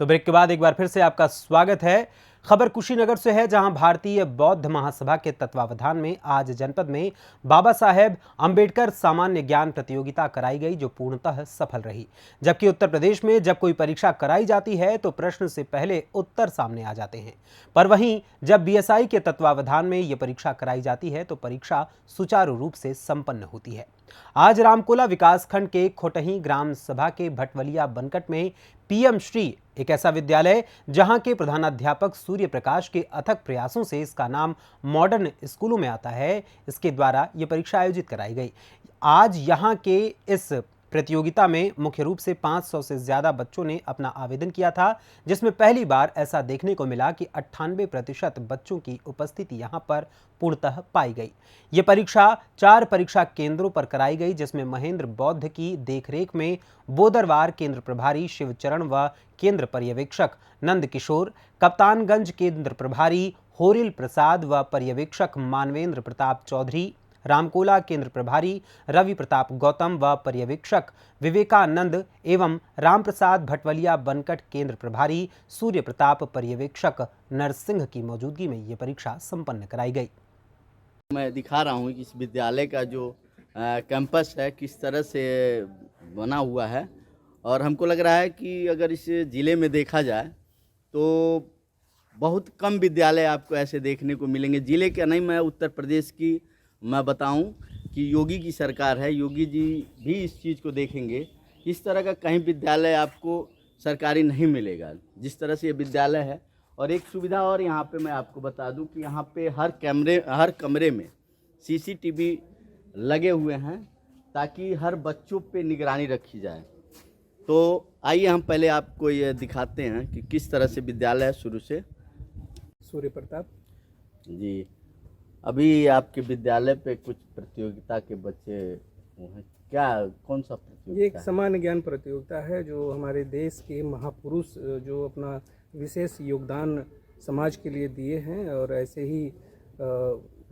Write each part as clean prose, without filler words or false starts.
तो ब्रेक के बाद एक बार फिर से आपका स्वागत है। खबर कुशीनगर से है, जहां भारतीय बौद्ध महासभा के तत्वावधान में आज जनपद में बाबा साहेब अंबेडकर सामान्य ज्ञान प्रतियोगिता कराई गई, जो पूर्णतः सफल रही। जबकि उत्तर प्रदेश में जब कोई परीक्षा कराई जाती है तो प्रश्न से पहले उत्तर सामने आ जाते हैं, पर वहीं जब बीएसआई के तत्वावधान में ये परीक्षा कराई जाती है तो परीक्षा सुचारू रूप से संपन्न होती है। आज रामकोला विकासखंड के खोटही ग्राम सभा के भटवलिया बनकट में पीएम श्री, एक ऐसा विद्यालय जहां के प्रधानाध्यापक सूर्य प्रकाश के अथक प्रयासों से इसका नाम मॉडर्न स्कूलों में आता है, इसके द्वारा यह परीक्षा आयोजित कराई गई। आज यहां के इस प्रतियोगिता में मुख्य रूप से 500 से ज्यादा बच्चों ने अपना आवेदन किया था, जिसमें पहली बार ऐसा देखने को मिला कि 98% बच्चों की उपस्थिति यहां पर पूर्णतः पाई गई। ये परीक्षा 4 परीक्षा केंद्रों पर कराई गई, जिसमें महेंद्र बौद्ध की देखरेख में बोदरवार केंद्र प्रभारी शिवचरण व केंद्र पर्यवेक्षक नंद किशोर, कप्तानगंज केंद्र प्रभारी होरिल प्रसाद व पर्यवेक्षक मानवेंद्र प्रताप चौधरी, रामकोला केंद्र प्रभारी रवि प्रताप गौतम व पर्यवेक्षक विवेकानंद एवं रामप्रसाद भटवलिया बनकट केंद्र प्रभारी सूर्य प्रताप पर्यवेक्षक नरसिंह की मौजूदगी में ये परीक्षा संपन्न कराई गई। मैं दिखा रहा हूँ कि इस विद्यालय का जो कैंपस है किस तरह से बना हुआ है, और हमको लग रहा है कि अगर इस ज़िले में देखा जाए तो बहुत कम विद्यालय आपको ऐसे देखने को मिलेंगे। ज़िले का नहीं, मैं उत्तर प्रदेश की मैं बताऊं कि योगी की सरकार है, योगी जी भी इस चीज़ को देखेंगे। इस तरह का कहीं विद्यालय आपको सरकारी नहीं मिलेगा जिस तरह से ये विद्यालय है। और एक सुविधा और यहाँ पे मैं आपको बता दूं कि यहाँ पे हर कमरे में सीसीटीवी लगे हुए हैं ताकि हर बच्चों पे निगरानी रखी जाए। तो आइए हम पहले आपको ये दिखाते हैं कि किस तरह से विद्यालय है शुरू से। सूर्य प्रताप जी, अभी आपके विद्यालय पे कुछ प्रतियोगिता के बच्चे हैं, क्या कौन सा प्रतियोगिता? ये एक सामान्य ज्ञान प्रतियोगिता है जो हमारे देश के महापुरुष जो अपना विशेष योगदान समाज के लिए दिए हैं, और ऐसे ही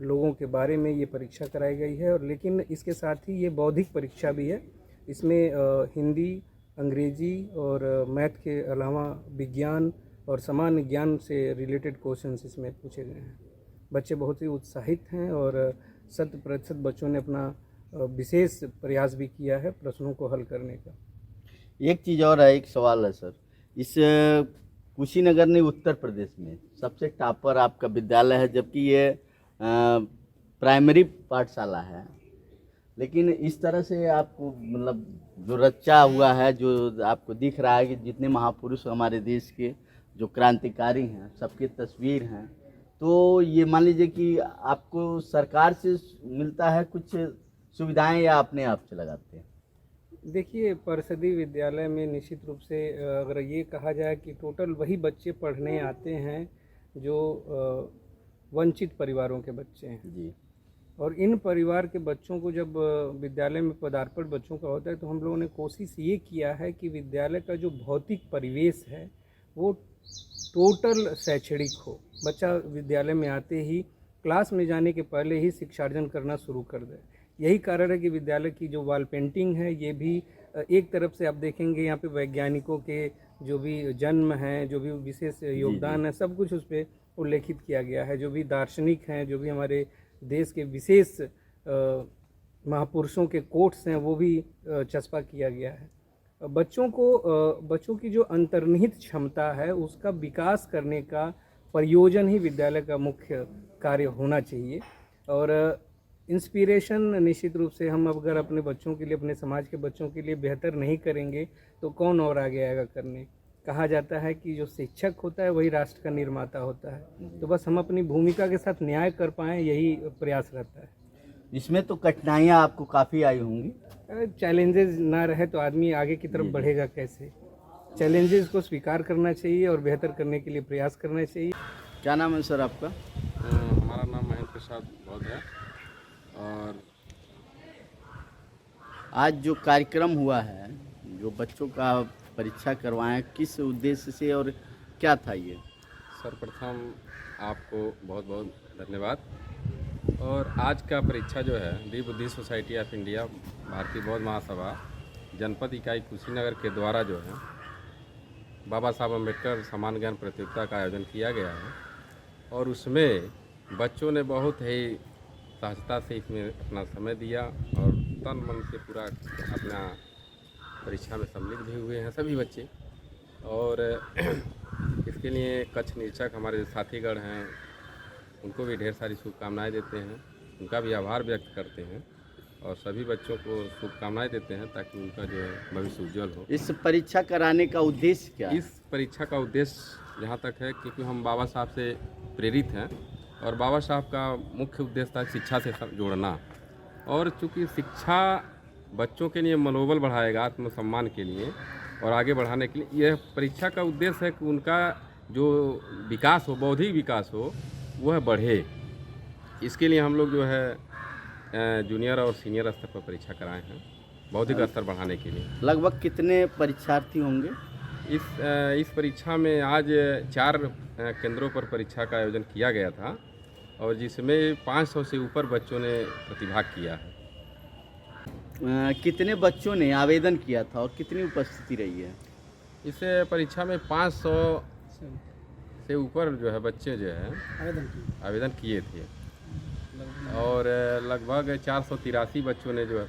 लोगों के बारे में ये परीक्षा कराई गई है। और लेकिन इसके साथ ही ये बौद्धिक परीक्षा भी है। इसमें हिंदी, अंग्रेजी और मैथ के अलावा विज्ञान और सामान्य ज्ञान से रिलेटेड क्वेश्चंस इसमें पूछे गए हैं। बच्चे बहुत ही उत्साहित हैं और 100% बच्चों ने अपना विशेष प्रयास भी किया है प्रश्नों को हल करने का। एक चीज़ और है, एक सवाल है सर, इस कुशीनगर ने उत्तर प्रदेश में सबसे टॉपर आपका विद्यालय है, जबकि ये प्राइमरी पाठशाला है, लेकिन इस तरह से आपको मतलब जो रचा हुआ है, जो आपको दिख रहा है कि जितने महापुरुष हमारे देश के जो क्रांतिकारी हैं सबकी तस्वीर हैं, तो ये मान लीजिए कि आपको सरकार से मिलता है कुछ सुविधाएं या अपने आप से लगाते हैं? देखिए, परिषदीय विद्यालय में निश्चित रूप से अगर ये कहा जाए कि टोटल वही बच्चे पढ़ने आते हैं जो वंचित परिवारों के बच्चे हैं जी। और इन परिवार के बच्चों को जब विद्यालय में पदार्पण बच्चों का होता है तो हम लोगों ने कोशिश ये किया है कि विद्यालय का जो भौतिक परिवेश है वो टोटल शैक्षणिक हो। बच्चा विद्यालय में आते ही क्लास में जाने के पहले ही शिक्षार्जन करना शुरू कर दे। यही कारण है कि विद्यालय की जो वॉल पेंटिंग है ये भी एक तरफ से आप देखेंगे यहाँ पे वैज्ञानिकों के जो भी जन्म हैं, जो भी विशेष योगदान है, सब कुछ उस पर उल्लेखित किया गया है। जो भी दार्शनिक हैं, जो भी हमारे देश के विशेष महापुरुषों के कोट्स हैं वो भी चस्पा किया गया है। बच्चों की जो अंतर्निहित क्षमता है उसका विकास करने का प्रयोजन ही विद्यालय का मुख्य कार्य होना चाहिए। और इंस्पिरेशन निश्चित रूप से हम अगर अपने बच्चों के लिए, अपने समाज के बच्चों के लिए बेहतर नहीं करेंगे तो कौन और आगे आएगा करने। कहा जाता है कि जो शिक्षक होता है वही राष्ट्र का निर्माता होता है। तो बस हम अपनी भूमिका के साथ न्याय कर पाएँ, यही प्रयास रहता है। इसमें तो कठिनाइयाँ आपको काफ़ी आई होंगी। चैलेंजेस ना रहे तो आदमी आगे की तरफ बढ़ेगा कैसे। चैलेंजेस को स्वीकार करना चाहिए और बेहतर करने के लिए प्रयास करना चाहिए। क्या नाम है सर आपका? हमारा नाम महेंद्र प्रसाद बौद्ध है। और आज जो कार्यक्रम हुआ है, जो बच्चों का परीक्षा करवाएं, किस उद्देश्य से और क्या था ये? सर्वप्रथम आपको बहुत बहुत धन्यवाद। और आज का परीक्षा जो है दी बुद्धिस्ट सोसाइटी ऑफ इंडिया भारतीय बौद्ध महासभा जनपद इकाई कुशीनगर के द्वारा जो है बाबा साहब अम्बेडकर सामान्य ज्ञान प्रतियोगिता का आयोजन किया गया है और उसमें बच्चों ने बहुत ही सहजता से इसमें अपना समय दिया और तन मन से पूरा अपना परीक्षा में सम्मिलित भी हुए हैं सभी बच्चे। और इसके लिए कच्छ निरीक्षक हमारे जो साथीगण हैं उनको भी ढेर सारी शुभकामनाएं देते हैं, उनका भी आभार व्यक्त करते हैं और सभी बच्चों को शुभकामनाएं देते हैं ताकि उनका जो है भविष्य उज्जवल हो। इस परीक्षा कराने का उद्देश्य क्या है? इस परीक्षा का उद्देश्य जहाँ तक है क्योंकि हम बाबा साहब से प्रेरित हैं और बाबा साहब का मुख्य उद्देश्य था शिक्षा से जोड़ना, और चूँकि शिक्षा बच्चों के लिए मनोबल बढ़ाएगा आत्मसम्मान के लिए और आगे बढ़ाने के लिए, यह परीक्षा का उद्देश्य है कि उनका जो विकास हो, बौद्धिक विकास हो, वह बढ़े। इसके लिए हम लोग जो है जूनियर और सीनियर स्तर पर परीक्षा कराए हैं बौद्धिक स्तर बढ़ाने के लिए। लगभग कितने परीक्षार्थी होंगे? इस परीक्षा में आज 4 केंद्रों पर परीक्षा का आयोजन किया गया था और जिसमें 500 से ऊपर बच्चों ने प्रतिभाग किया है। कितने बच्चों ने आवेदन किया था और कितनी उपस्थिति रही है? इस परीक्षा में 500 से ऊपर जो है बच्चे जो है आवेदन किए थे और लगभग 483 बच्चों ने जो है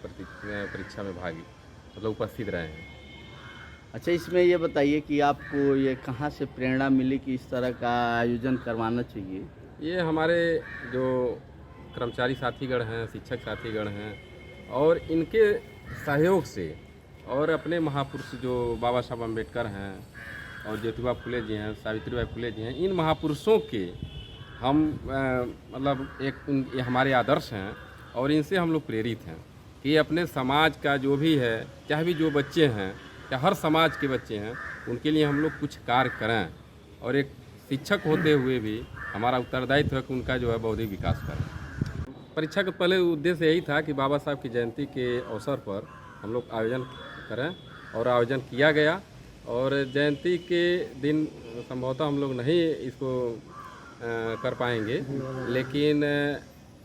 परीक्षा में भाग मतलब उपस्थित रहे हैं। अच्छा, इसमें ये बताइए कि आपको ये कहाँ से प्रेरणा मिली कि इस तरह का आयोजन करवाना चाहिए? ये हमारे जो कर्मचारी साथीगण हैं, शिक्षक साथीगण हैं और इनके सहयोग से और अपने महापुरुष जो बाबा साहब अम्बेडकर हैं और ज्योतिबा फुले जी हैं, सावित्रीबाई फुले जी हैं, इन महापुरुषों के हम मतलब ये हमारे आदर्श हैं और इनसे हम लोग प्रेरित हैं कि अपने समाज का जो भी है, चाहे भी जो बच्चे हैं या हर समाज के बच्चे हैं, उनके लिए हम लोग कुछ कार्य करें और एक शिक्षक होते हुए भी हमारा उत्तरदायित्व है कि उनका जो है बौद्धिक विकास करें। परीक्षा का पहले उद्देश्य यही था कि बाबा साहब की जयंती के अवसर पर हम लोग आयोजन करें और आयोजन किया गया और जयंती के दिन संभवतः हम लोग नहीं इसको कर पाएंगे, लेकिन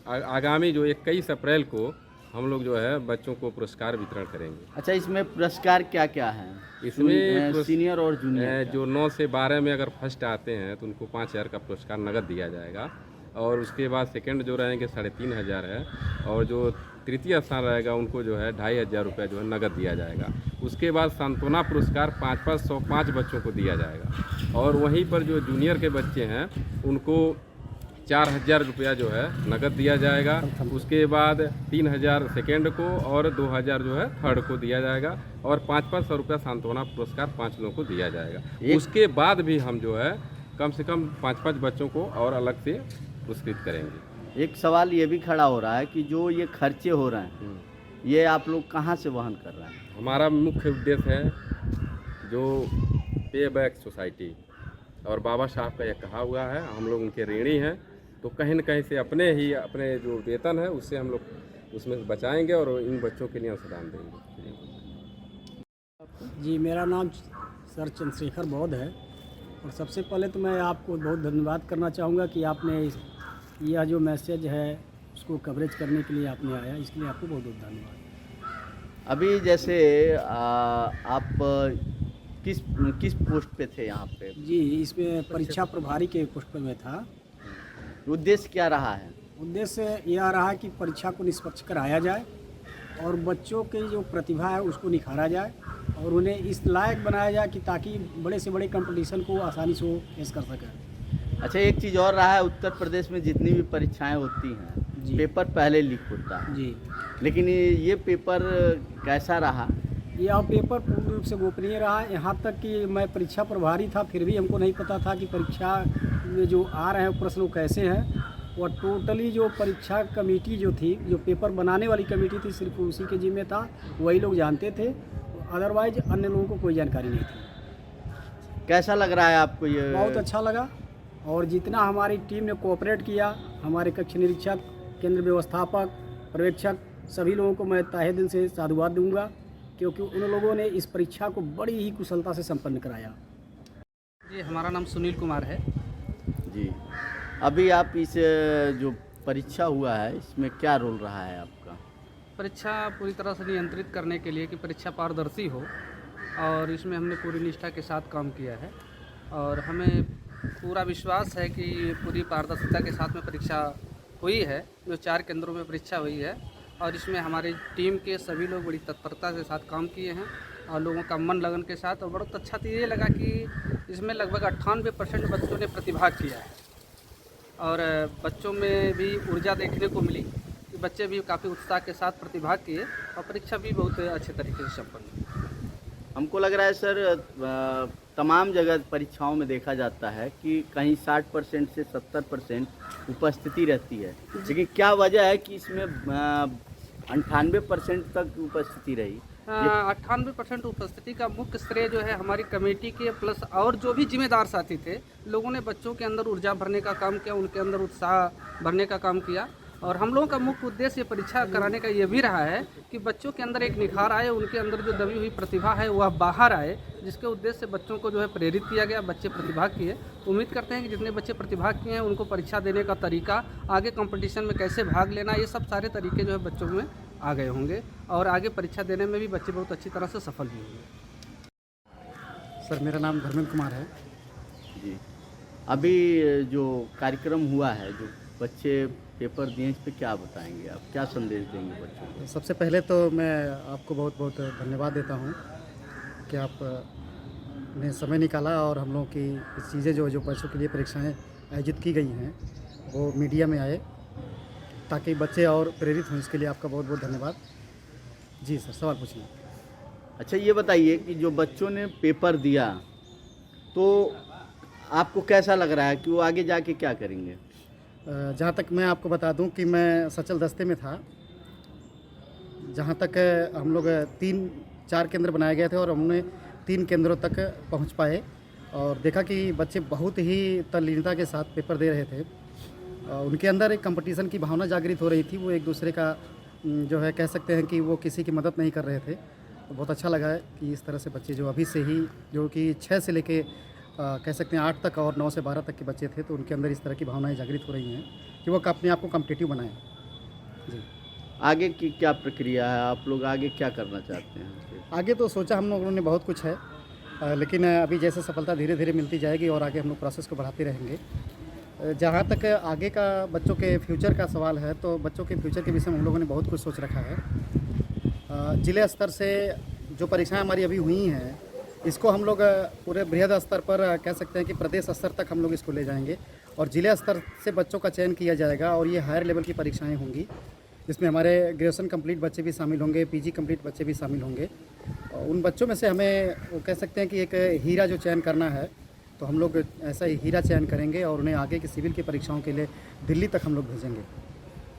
आगामी जो 21 अप्रैल को हम लोग जो है बच्चों को पुरस्कार वितरण करेंगे। अच्छा, इसमें पुरस्कार क्या क्या हैं? इसमें सीनियर और जूनियर जो 9 से 12 में अगर फर्स्ट आते हैं तो उनको 5000 का पुरस्कार नगद दिया जाएगा और उसके बाद सेकंड जो रहेंगे 3500 है और जो तृतीय स्थान रहेगा उनको जो है 2500 रुपये जो है नगद दिया जाएगा। उसके बाद सांत्वना पुरस्कार 5 बच्चों को दिया जाएगा और वहीं पर जो जूनियर के बच्चे हैं उनको 4000 रुपया जो है नगद दिया जाएगा। उसके बाद 3000 सेकेंड को और 2000 जो है थर्ड को दिया जाएगा और 500 रुपया सांत्वना पुरस्कार 5 लोगों को दिया जाएगा। उसके बाद भी हम जो है कम से कम 5 बच्चों को और अलग से पुरस्कृत करेंगे। एक सवाल ये भी खड़ा हो रहा है कि जो ये खर्चे हो रहे हैं ये आप लोग कहाँ से वहन कर रहे हैं? हमारा मुख्य उद्देश्य है जो पे बैक सोसाइटी और बाबा साहब का यह कहा हुआ है, हम लोग उनके ऋणी हैं, तो कहीं न कहीं से अपने जो वेतन है उससे हम लोग उसमें बचाएंगे और इन बच्चों के लिए अंशदान देंगे। जी, मेरा नाम सर चंद्रशेखर बौद्ध है और सबसे पहले तो मैं आपको बहुत धन्यवाद करना चाहूँगा कि आपने यह जो मैसेज है उसको कवरेज करने के लिए आपने आया, इसके लिए आपको बहुत बहुत धन्यवाद। अभी जैसे आप किस पोस्ट पे थे यहाँ पे? जी, इसमें परीक्षा प्रभारी के पोस्ट पर मैं था। उद्देश्य क्या रहा है? उद्देश्य यह रहा कि परीक्षा को निष्पक्ष कराया जाए और बच्चों की जो प्रतिभा है उसको निखारा जाए और उन्हें इस लायक बनाया जाए कि ताकि बड़े से बड़े कंपटीशन को आसानी से वो फेस कर सकें। अच्छा, एक चीज़ और रहा है, उत्तर प्रदेश में जितनी भी परीक्षाएं होती हैं जी, पेपर पहले लीक होता है जी, लेकिन ये पेपर कैसा रहा? यह पेपर पूर्ण रूप से गोपनीय रहा। यहाँ तक कि मैं परीक्षा प्रभारी था फिर भी हमको नहीं पता था कि परीक्षा में जो आ रहे हैं प्रश्न वो कैसे हैं और टोटली जो परीक्षा कमेटी जो थी, जो पेपर बनाने वाली कमेटी थी, सिर्फ उसी के जिम्मे था, वही लोग जानते थे, अदरवाइज अन्य लोगों को कोई जानकारी नहीं थी। कैसा लग रहा है आपको ये? बहुत अच्छा लगा और जितना हमारी टीम ने कोऑपरेट किया, हमारे कक्ष निरीक्षक, केंद्र व्यवस्थापक, पर्यवेक्षक, सभी लोगों को मैं तहे दिल से साधुवाद दूंगा क्योंकि उन लोगों ने इस परीक्षा को बड़ी ही कुशलता से संपन्न कराया। जी, हमारा नाम सुनील कुमार है। जी, अभी आप इस जो परीक्षा हुआ है इसमें क्या रोल रहा है आपका? परीक्षा पूरी तरह से नियंत्रित करने के लिए कि परीक्षा पारदर्शी हो और इसमें हमने पूरी निष्ठा के साथ काम किया है और हमें पूरा विश्वास है कि पूरी पारदर्शिता के साथ में परीक्षा हुई है। जो 4 केंद्रों में परीक्षा हुई है और इसमें हमारी टीम के सभी लोग बड़ी तत्परता के साथ काम किए हैं और लोगों का मन लगन के साथ। और बहुत अच्छा तो ये लगा कि इसमें लगभग 98% बच्चों ने प्रतिभाग किया है और बच्चों में भी ऊर्जा देखने को मिली कि बच्चे भी काफ़ी उत्साह के साथ प्रतिभाग किए और परीक्षा भी बहुत अच्छे तरीके से संपन्न हुई। हमको लग रहा है सर, तमाम जगह परीक्षाओं में देखा जाता है कि कहीं 60% से 70% उपस्थिति रहती है, लेकिन क्या वजह है कि इसमें 98% तक उपस्थिति रही? 98% उपस्थिति का मुख्य श्रेय जो है हमारी कमेटी के प्लस और जो भी जिम्मेदार साथी थे, लोगों ने बच्चों के अंदर ऊर्जा भरने का काम किया, उनके अंदर उत्साह भरने का काम किया। और हम लोगों का मुख्य उद्देश्य परीक्षा कराने का ये भी रहा है कि बच्चों के अंदर एक निखार आए, उनके अंदर जो दबी हुई प्रतिभा है वह बाहर आए, जिसके उद्देश्य से बच्चों को जो है प्रेरित किया गया। बच्चे प्रतिभाग किए। उम्मीद करते हैं कि जितने बच्चे प्रतिभाग किए हैं उनको परीक्षा देने का तरीका, आगे कंपटीशन में कैसे भाग लेना, ये सब सारे तरीके जो है बच्चों में आ गए होंगे और आगे परीक्षा देने में भी बच्चे बहुत अच्छी तरह से सफल भी होंगे। सर मेरा नाम धर्मेंद्र कुमार है। जी, अभी जो कार्यक्रम हुआ है, जो बच्चे पेपर दिए, इस पे क्या बताएंगे आप, क्या संदेश देंगे बच्चों को? सबसे पहले तो मैं आपको बहुत बहुत धन्यवाद देता हूँ कि आपने समय निकाला और हम लोगों की चीज़ें जो बच्चों के लिए परीक्षाएं आयोजित की गई हैं वो मीडिया में आए ताकि बच्चे और प्रेरित हों। इसके लिए आपका बहुत बहुत धन्यवाद। जी सर, सवाल पूछिए। अच्छा, ये बताइए कि जो बच्चों ने पेपर दिया तो आपको कैसा लग रहा है कि वो आगे जाके क्या करेंगे? जहाँ तक मैं आपको बता दूं कि मैं सचल दस्ते में था, जहाँ तक हम लोग 3-4 केंद्र बनाए गए थे और हमने 3 केंद्रों तक पहुँच पाए और देखा कि बच्चे बहुत ही तल्लीनता के साथ पेपर दे रहे थे। उनके अंदर एक कंपटीशन की भावना जागृत हो रही थी। वो एक दूसरे का जो है कह सकते हैं कि वो किसी की मदद नहीं कर रहे थे। तो बहुत अच्छा लगा है कि इस तरह से बच्चे जो अभी से ही, जो कि 6 से लेके कह सकते हैं 8 तक और 9 से 12 तक के बच्चे थे, तो उनके अंदर इस तरह की भावनाएं जागृत हो रही हैं कि वो अपने आप को कॉम्पिटिटिव बनाएं। जी, आगे की क्या प्रक्रिया है? आप लोग आगे क्या करना चाहते हैं? आगे तो सोचा हम लोगों ने बहुत कुछ है, लेकिन अभी जैसे सफलता धीरे धीरे मिलती जाएगी और आगे हम लोग प्रोसेस को बढ़ाते रहेंगे। जहाँ तक आगे का बच्चों के फ्यूचर का सवाल है, तो बच्चों के फ्यूचर के विषय में हम लोगों ने बहुत कुछ सोच रखा है। जिले स्तर से जो परीक्षाएं हमारी अभी हुई हैं, इसको हम लोग पूरे बृहद स्तर पर कह सकते हैं कि प्रदेश स्तर तक हम लोग इसको ले जाएंगे और जिले स्तर से बच्चों का चयन किया जाएगा और ये हायर लेवल की परीक्षाएं होंगी, जिसमें हमारे ग्रेजुएशन कंप्लीट बच्चे भी शामिल होंगे, पीजी कंप्लीट बच्चे भी शामिल होंगे। और उन बच्चों में से हमें वो कह सकते हैं कि एक हीरा जो चयन करना है, तो हम लोग ऐसा ही हीरा चयन करेंगे और उन्हें आगे की सिविल की परीक्षाओं के लिए दिल्ली तक हम लोग भेजेंगे।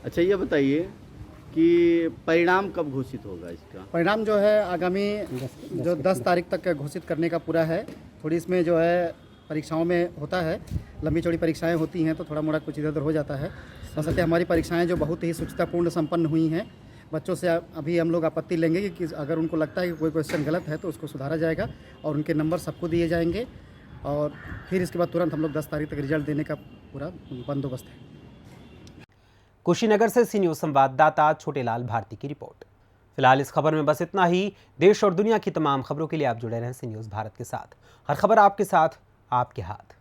अच्छा, ये बताइए कि परिणाम कब घोषित होगा इसका? परिणाम जो है आगामी जो 10 तारीख तक घोषित करने का पूरा है। थोड़ी इसमें जो है परीक्षाओं में होता है, लंबी चौड़ी परीक्षाएं होती हैं तो थोड़ा मोड़ा कुछ इधर उधर हो जाता है। वैसे हमारी परीक्षाएं जो बहुत ही शुचितापूर्ण संपन्न हुई हैं, बच्चों से अभी हम लोग आपत्ति लेंगे कि अगर उनको लगता है कि कोई क्वेश्चन गलत है तो उसको सुधारा जाएगा और उनके नंबर सबको दिए जाएंगे और फिर इसके बाद तुरंत हम लोग 10 तारीख तक रिजल्ट देने का पूरा बंदोबस्त है। कुशीनगर से सी न्यूज़ संवाददाता छोटेलाल भारती की रिपोर्ट। फिलहाल इस खबर में बस इतना ही। देश और दुनिया की तमाम खबरों के लिए आप जुड़े रहें सी न्यूज़ भारत के साथ। हर खबर आपके साथ, आपके हाथ।